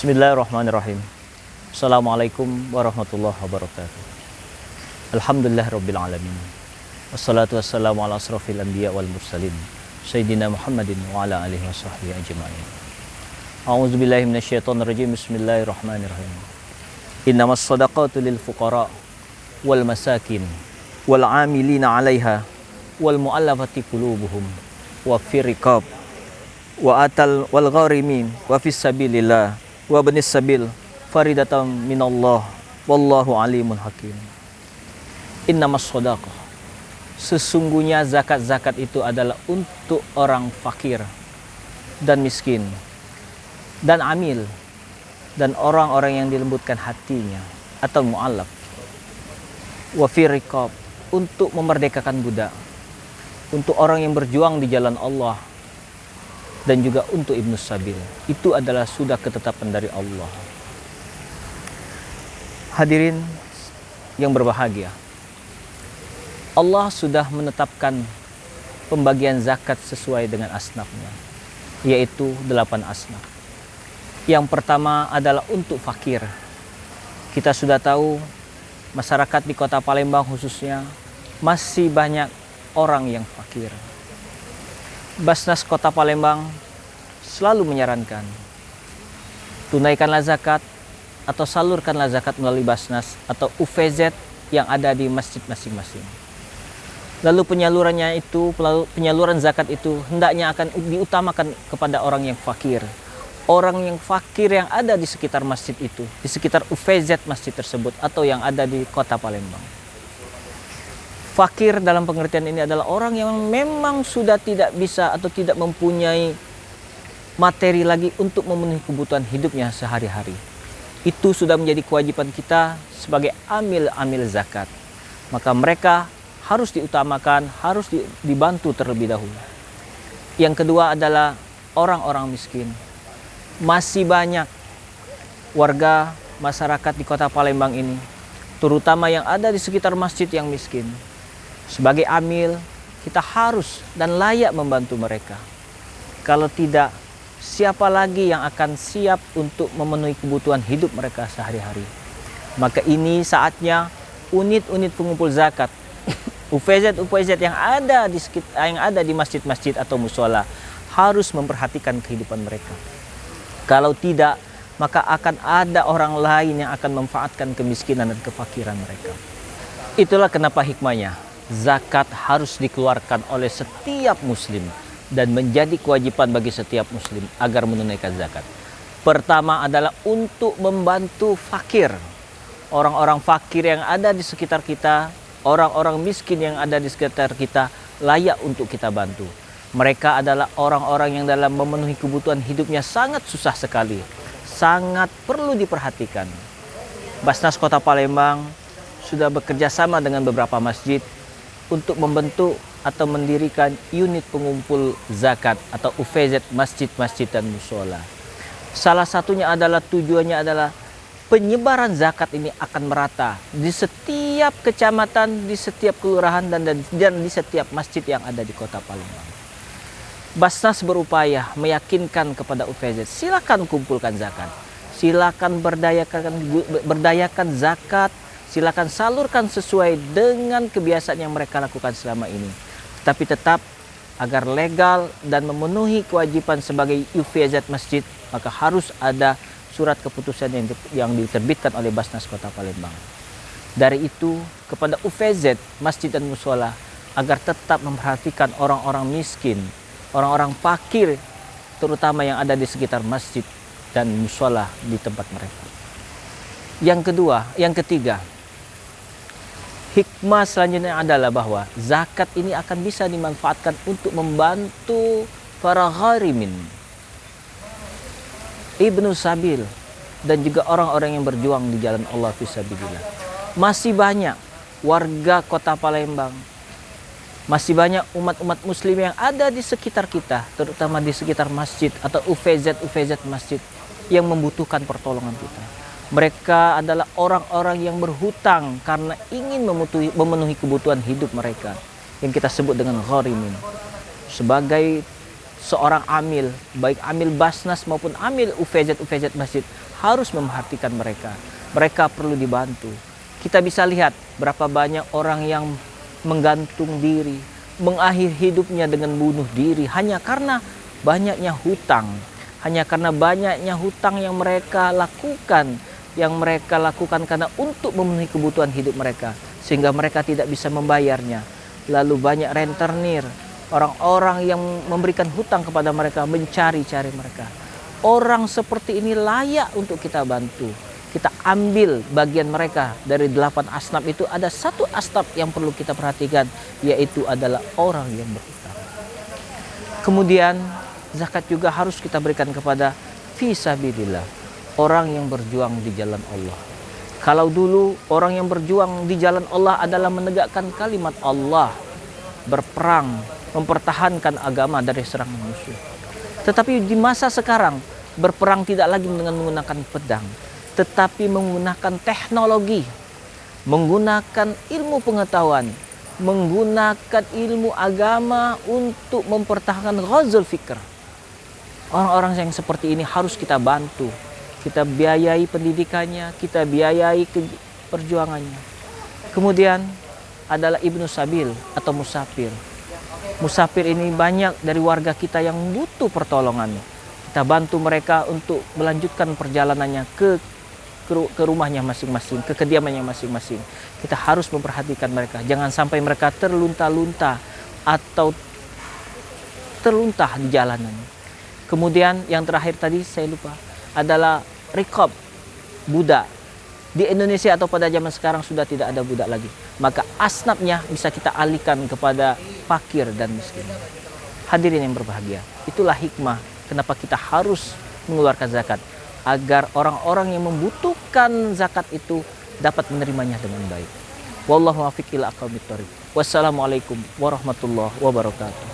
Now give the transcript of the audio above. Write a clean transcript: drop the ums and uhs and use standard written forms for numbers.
Bismillahirrahmanirrahim. Assalamualaikum warahmatullahi wabarakatuh. Alhamdulillahirabbil alamin. Wassalatu wassalamu ala asrofil anbiya wal mursalin Sayyidina Muhammadin wa ala alihi wa sahbihi ajma'in. A'udzubillahi minasyaitonir rajim. Bismillahirrahmanirrahim. Innamas shadaqatu lil fuqara wal masakin wal 'amilina 'alaiha wal mu'allafati qulubuhum wa fir riqab wa atal wal gharimin wa fis sabilillah wa banis sabil faridatan minallah wallahu alimun hakim. Innamas shadaqah, sesungguhnya zakat-zakat itu adalah untuk orang fakir dan miskin dan amil dan orang-orang yang dilembutkan hatinya atau mu'allaf. Wa fi riqab, untuk memerdekakan budak, untuk orang yang berjuang di jalan Allah, dan juga untuk ibnu sabil. Itu adalah sudah ketetapan dari Allah. Hadirin yang berbahagia, Allah sudah menetapkan pembagian zakat sesuai dengan asnafnya, yaitu 8 asnaf. Yang pertama adalah untuk fakir. Kita sudah tahu masyarakat di Kota Palembang khususnya masih banyak orang yang fakir. Basnas Kota Palembang selalu menyarankan, tunaikanlah zakat atau salurkanlah zakat melalui Basnas atau UVZ yang ada di masjid masing-masing. Lalu penyaluran zakat itu hendaknya akan diutamakan kepada orang yang fakir. Orang yang fakir yang ada di sekitar masjid itu, di sekitar UVZ masjid tersebut atau yang ada di Kota Palembang. Fakir dalam pengertian ini adalah orang yang memang sudah tidak bisa atau tidak mempunyai materi lagi untuk memenuhi kebutuhan hidupnya sehari-hari. Itu sudah menjadi kewajiban kita sebagai amil zakat. Maka mereka harus diutamakan, harus dibantu terlebih dahulu. Yang kedua adalah orang-orang miskin. Masih banyak warga masyarakat di Kota Palembang ini, terutama yang ada di sekitar masjid yang miskin. Sebagai amil, kita harus dan layak membantu mereka. Kalau tidak, siapa lagi yang akan siap untuk memenuhi kebutuhan hidup mereka sehari-hari? Maka ini saatnya unit-unit pengumpul zakat, UVZ yang ada di masjid-masjid atau musola harus memperhatikan kehidupan mereka. Kalau tidak, maka akan ada orang lain yang akan memanfaatkan kemiskinan dan kefakiran mereka. Itulah kenapa hikmahnya zakat harus dikeluarkan oleh setiap muslim dan menjadi kewajiban bagi setiap muslim agar menunaikan zakat. Pertama adalah untuk membantu fakir. Orang-orang fakir yang ada di sekitar kita, orang-orang miskin yang ada di sekitar kita layak untuk kita bantu. Mereka adalah orang-orang yang dalam memenuhi kebutuhan hidupnya sangat susah sekali, sangat perlu diperhatikan. Basnas Kota Palembang sudah bekerja sama dengan beberapa masjid untuk membentuk atau mendirikan unit pengumpul zakat atau UVZ masjid-masjid dan musola. Salah satunya adalah tujuannya adalah penyebaran zakat ini akan merata di setiap kecamatan, di setiap kelurahan dan di setiap masjid yang ada di Kota Palembang. Basnas berupaya meyakinkan kepada UVZ, silakan kumpulkan zakat, silakan berdayakan zakat, silakan salurkan sesuai dengan kebiasaan yang mereka lakukan selama ini. Tapi tetap agar legal dan memenuhi kewajiban sebagai UVZ masjid, maka harus ada surat keputusan yang diterbitkan oleh Basnas Kota Palembang. Dari itu kepada UVZ masjid dan musola agar tetap memperhatikan orang-orang miskin, orang-orang fakir, terutama yang ada di sekitar masjid dan musola di tempat mereka. Yang ketiga, hikmah selanjutnya adalah bahwa zakat ini akan bisa dimanfaatkan untuk membantu para gharimin, ibnu sabil, dan juga orang-orang yang berjuang di jalan Allah fisabilillah. Masih banyak warga Kota Palembang, masih banyak umat-umat muslim yang ada di sekitar kita, terutama di sekitar masjid atau UVZ masjid yang membutuhkan pertolongan kita. Mereka adalah orang-orang yang berhutang karena ingin memenuhi kebutuhan hidup mereka, yang kita sebut dengan gharimin. Sebagai seorang amil, baik amil Basnas maupun amil UVZ masjid, harus memperhatikan mereka. Mereka perlu dibantu. Kita bisa lihat berapa banyak orang yang menggantung diri, mengakhiri hidupnya dengan bunuh diri hanya karena banyaknya hutang. Hanya karena banyaknya hutang yang mereka lakukan karena untuk memenuhi kebutuhan hidup mereka, sehingga mereka tidak bisa membayarnya. Lalu banyak rentenir, orang-orang yang memberikan hutang kepada mereka, mencari-cari mereka. Orang seperti ini layak untuk kita bantu. Kita ambil bagian mereka. Dari 8 asnaf itu ada satu asnaf yang perlu kita perhatikan, yaitu adalah orang yang berhutang. Kemudian zakat juga harus kita berikan kepada fisabilillah, orang yang berjuang di jalan Allah. Kalau dulu orang yang berjuang di jalan Allah adalah menegakkan kalimat Allah, berperang, mempertahankan agama dari serangan musuh. Tetapi di masa sekarang, berperang tidak lagi dengan menggunakan pedang, tetapi menggunakan teknologi, menggunakan ilmu pengetahuan, menggunakan ilmu agama untuk mempertahankan ghazul fikr. Orang-orang yang seperti ini harus kita bantu. Kita biayai pendidikannya, kita biayai perjuangannya. Kemudian adalah Ibnu Sabil atau musafir. Musafir ini banyak dari warga kita yang butuh pertolongan. Kita bantu mereka untuk melanjutkan perjalanannya ke rumahnya masing-masing, ke kediamannya masing-masing. Kita harus memperhatikan mereka. Jangan sampai mereka terlunta-lunta atau terluntah di jalanan. Kemudian yang terakhir tadi saya lupa adalah riqab, budak. Di Indonesia atau pada zaman sekarang sudah tidak ada budak lagi. Maka asnafnya bisa kita alihkan kepada fakir dan miskin. Hadirin yang berbahagia, itulah hikmah kenapa kita harus mengeluarkan zakat, agar orang-orang yang membutuhkan zakat itu dapat menerimanya dengan baik. Wallahu muwaffiq ila aqwamit thoriq. Wassalamualaikum warahmatullahi wabarakatuh.